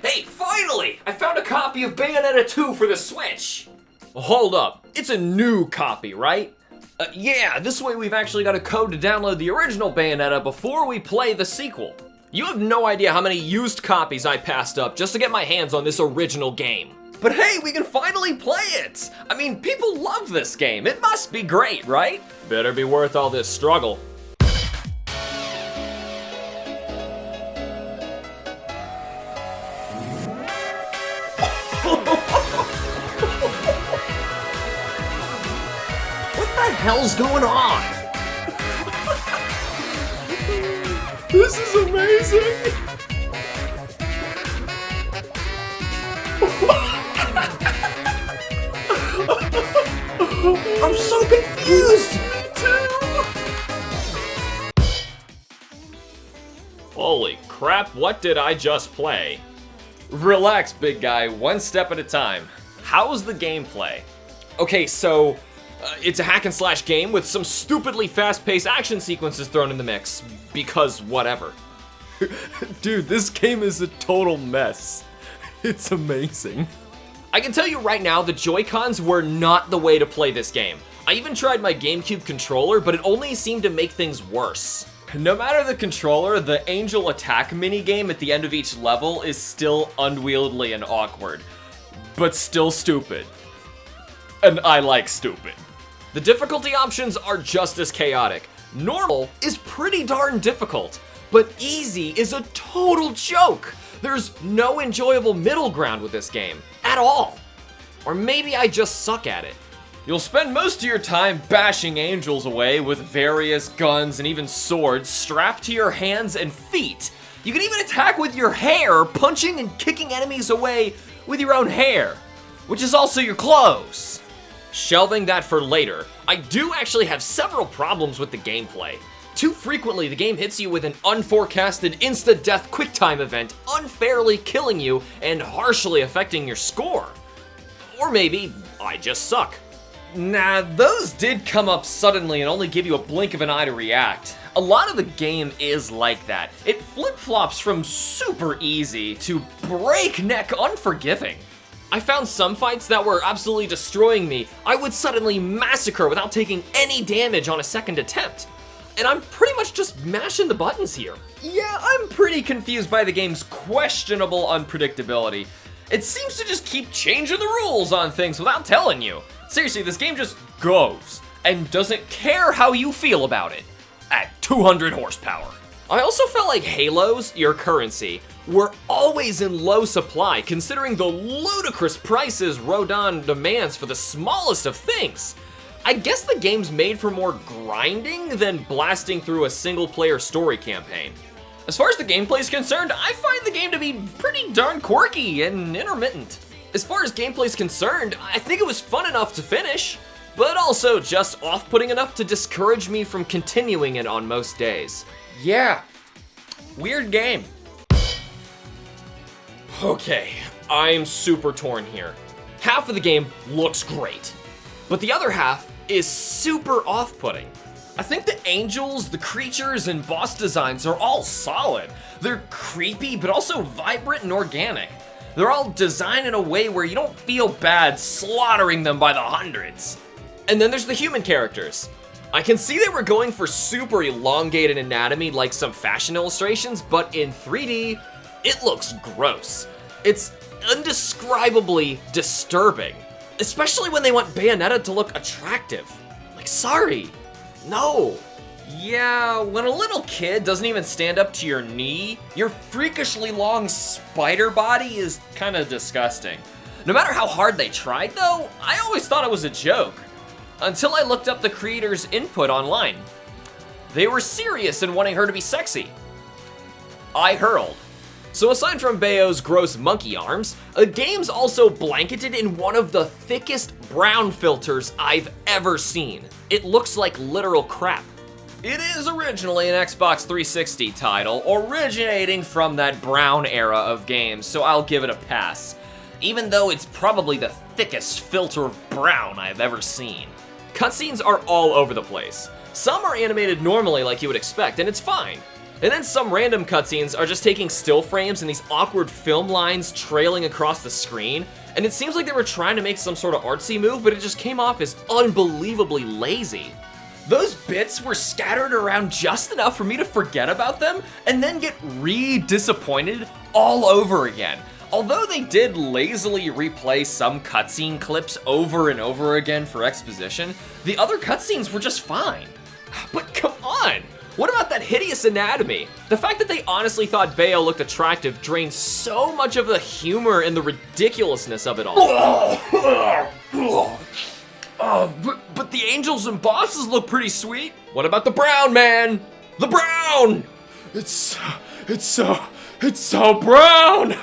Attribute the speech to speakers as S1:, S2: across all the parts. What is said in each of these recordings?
S1: Hey, finally! I found a copy of Bayonetta 2 for the Switch! Hold up, it's a new copy, right? Yeah, this way we've actually got a code to download the original Bayonetta before we play the sequel. You have no idea how many used copies I passed up just to get my hands on this original game. But hey, we can finally play it! I mean, people love this game. It must be great, right? Better be worth all this struggle. What the hell's going on? This is amazing! I'm so confused! Holy crap, what did I just play? Relax, big guy, one step at a time. How's the gameplay? Okay, so it's a hack and slash game with some stupidly fast-paced action sequences thrown in the mix, because whatever. Dude, this game is a total mess. It's amazing. I can tell you right now, the Joy-Cons were not the way to play this game. I even tried my GameCube controller, but it only seemed to make things worse. No matter the controller, the angel attack minigame at the end of each level is still unwieldy and awkward, but still stupid. And I like stupid. The difficulty options are just as chaotic. Normal is pretty darn difficult, but easy is a total joke. There's no enjoyable middle ground with this game, at all. Or maybe I just suck at it. You'll spend most of your time bashing angels away with various guns and even swords strapped to your hands and feet. You can even attack with your hair, punching and kicking enemies away with your own hair, which is also your clothes. Shelving that for later, I do actually have several problems with the gameplay. Too frequently, the game hits you with an unforecasted insta-death QuickTime event, unfairly killing you and harshly affecting your score. Or maybe I just suck. Nah, those did come up suddenly and only give you a blink of an eye to react. A lot of the game is like that. It flip-flops from super easy to breakneck unforgiving. I found some fights that were absolutely destroying me. I would suddenly massacre without taking any damage on a second attempt. And I'm pretty much just mashing the buttons here. Yeah, I'm pretty confused by the game's questionable unpredictability. It seems to just keep changing the rules on things without telling you. Seriously, this game just goes and doesn't care how you feel about it at 200 horsepower. I also felt like Halos, your currency, were always in low supply considering the ludicrous prices Rodin demands for the smallest of things. I guess the game's made for more grinding than blasting through a single-player story campaign. As far as the gameplay is concerned, I find the game to be pretty darn quirky and intermittent. As far as gameplay is concerned, I think it was fun enough to finish, but also just off-putting enough to discourage me from continuing it on most days. Yeah, weird game. Okay, I'm super torn here. Half of the game looks great, but the other half is super off-putting. I think the angels, the creatures, and boss designs are all solid. They're creepy, but also vibrant and organic. They're all designed in a way where you don't feel bad slaughtering them by the hundreds. And then there's the human characters. I can see they were going for super elongated anatomy like some fashion illustrations, but in 3D, it looks gross. It's indescribably disturbing, especially when they want Bayonetta to look attractive. Like, sorry, no. Yeah, when a little kid doesn't even stand up to your knee, your freakishly long spider body is kind of disgusting. No matter how hard they tried though, I always thought it was a joke. Until I looked up the creator's input online. They were serious in wanting her to be sexy. I hurled. So aside from Bayo's gross monkey arms, the game's also blanketed in one of the thickest brown filters I've ever seen. It looks like literal crap. It is originally an Xbox 360 title, originating from that brown era of games, so I'll give it a pass, even though it's probably the thickest filter of brown I've ever seen. Cutscenes are all over the place. Some are animated normally like you would expect, and it's fine. And then some random cutscenes are just taking still frames and these awkward film lines trailing across the screen, and it seems like they were trying to make some sort of artsy move, but it just came off as unbelievably lazy. Those bits were scattered around just enough for me to forget about them, and then get re-disappointed all over again. Although they did lazily replay some cutscene clips over and over again for exposition, the other cutscenes were just fine. But come on! What about that hideous anatomy? The fact that they honestly thought Bayo looked attractive drained so much of the humor and the ridiculousness of it all. But the angels and bosses look pretty sweet. What about the brown man? The brown! It's so brown!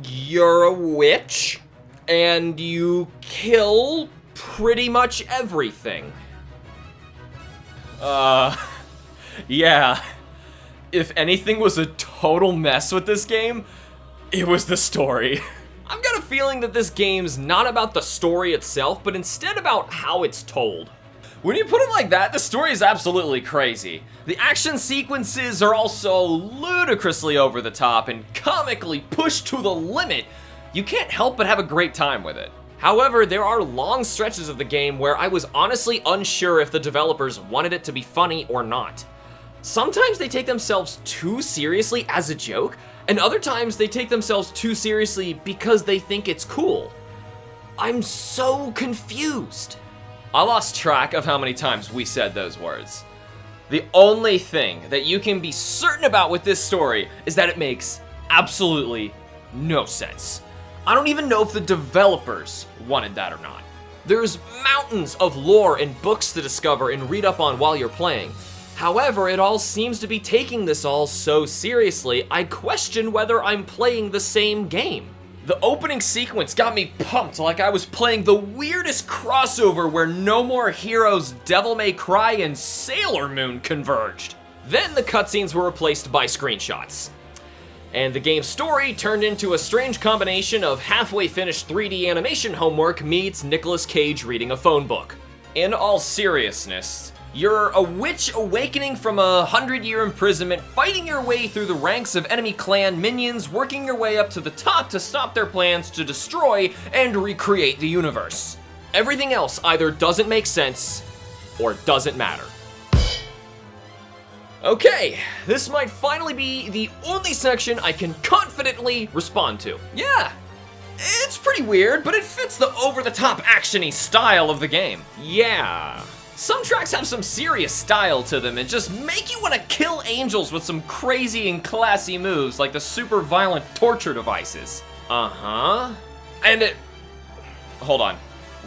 S1: You're a witch, and you kill pretty much everything. Yeah. If anything was a total mess with this game, it was the story. I've got a feeling that this game's not about the story itself, but instead about how it's told. When you put it like that, the story is absolutely crazy. The action sequences are also ludicrously over the top and comically pushed to the limit. You can't help but have a great time with it. However, there are long stretches of the game where I was honestly unsure if the developers wanted it to be funny or not. Sometimes they take themselves too seriously as a joke, and other times they take themselves too seriously because they think it's cool. I'm so confused. I lost track of how many times we said those words. The only thing that you can be certain about with this story is that it makes absolutely no sense. I don't even know if the developers wanted that or not. There's mountains of lore and books to discover and read up on while you're playing. However, it all seems to be taking this all so seriously, I question whether I'm playing the same game. The opening sequence got me pumped like I was playing the weirdest crossover where No More Heroes, Devil May Cry, and Sailor Moon converged. Then the cutscenes were replaced by screenshots. And the game's story turned into a strange combination of halfway finished 3D animation homework meets Nicolas Cage reading a phone book. In all seriousness, you're a witch awakening from 100-year imprisonment, fighting your way through the ranks of enemy clan minions, working your way up to the top to stop their plans to destroy and recreate the universe. Everything else either doesn't make sense or doesn't matter. Okay, this might finally be the only section I can confidently respond to. Yeah, it's pretty weird, but it fits the over-the-top action-y style of the game. Yeah. Some tracks have some serious style to them and just make you want to kill angels with some crazy and classy moves like the super violent torture devices. Uh-huh. And hold on.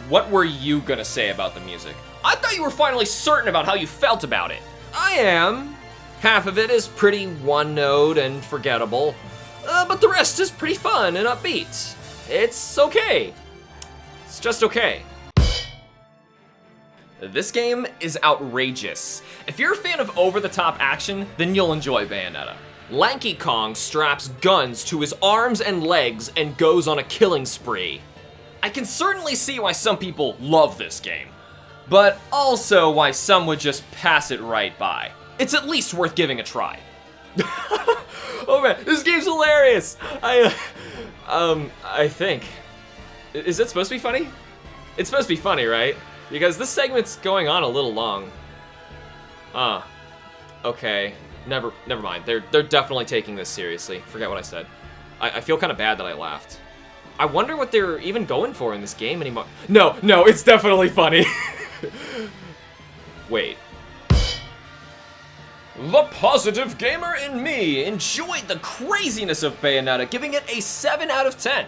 S1: What were you gonna say about the music? I thought you were finally certain about how you felt about it. I am. Half of it is pretty one-note and forgettable, but the rest is pretty fun and upbeat. It's okay. It's just okay. This game is outrageous. If you're a fan of over-the-top action, then you'll enjoy Bayonetta. Lanky Kong straps guns to his arms and legs and goes on a killing spree. I can certainly see why some people love this game, but also why some would just pass it right by. It's at least worth giving a try. Oh man, this game's hilarious! I think. Is it supposed to be funny? It's supposed to be funny, right? Because this segment's going on a little long. Okay. Never mind. They're definitely taking this seriously. Forget what I said. I feel kind of bad that I laughed. I wonder what they're even going for in this game anymore. No, it's definitely funny. Wait. The positive gamer in me enjoyed the craziness of Bayonetta, giving it a 7 out of 10.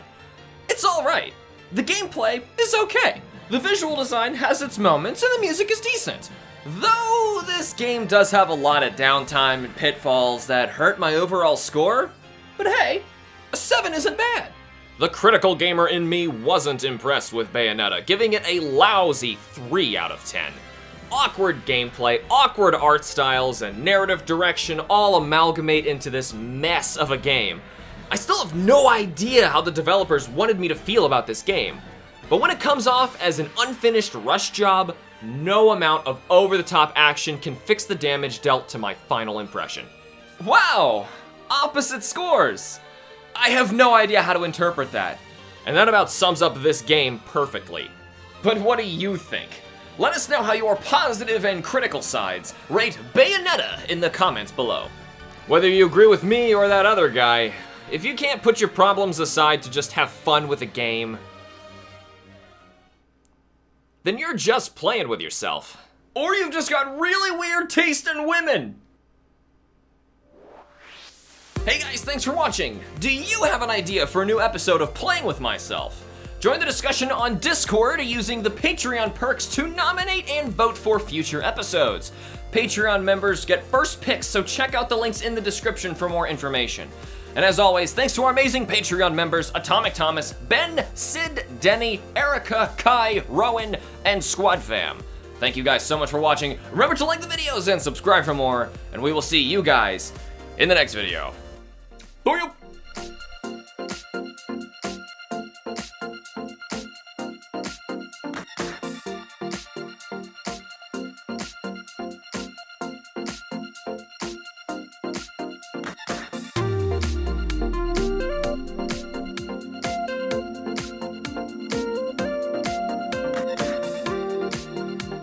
S1: It's alright. The gameplay is okay. The visual design has its moments, and the music is decent. Though this game does have a lot of downtime and pitfalls that hurt my overall score, but hey, a 7 isn't bad. The critical gamer in me wasn't impressed with Bayonetta, giving it a lousy 3 out of 10. Awkward gameplay, awkward art styles, and narrative direction all amalgamate into this mess of a game. I still have no idea how the developers wanted me to feel about this game, but when it comes off as an unfinished rush job, no amount of over-the-top action can fix the damage dealt to my final impression. Wow! Opposite scores! I have no idea how to interpret that. And that about sums up this game perfectly. But what do you think? Let us know how your positive and critical sides rate Bayonetta in the comments below. Whether you agree with me or that other guy, if you can't put your problems aside to just have fun with a game, then you're just playing with yourself. Or you've just got really weird taste in women! Hey guys, thanks for watching! Do you have an idea for a new episode of Playing With Myself? Join the discussion on Discord using the Patreon perks to nominate and vote for future episodes. Patreon members get first picks, so check out the links in the description for more information. And as always, thanks to our amazing Patreon members, Atomic Thomas, Ben, Sid, Denny, Erica, Kai, Rowan, and Squad Fam. Thank you guys so much for watching. Remember to like the videos and subscribe for more, and we will see you guys in the next video. Booyah!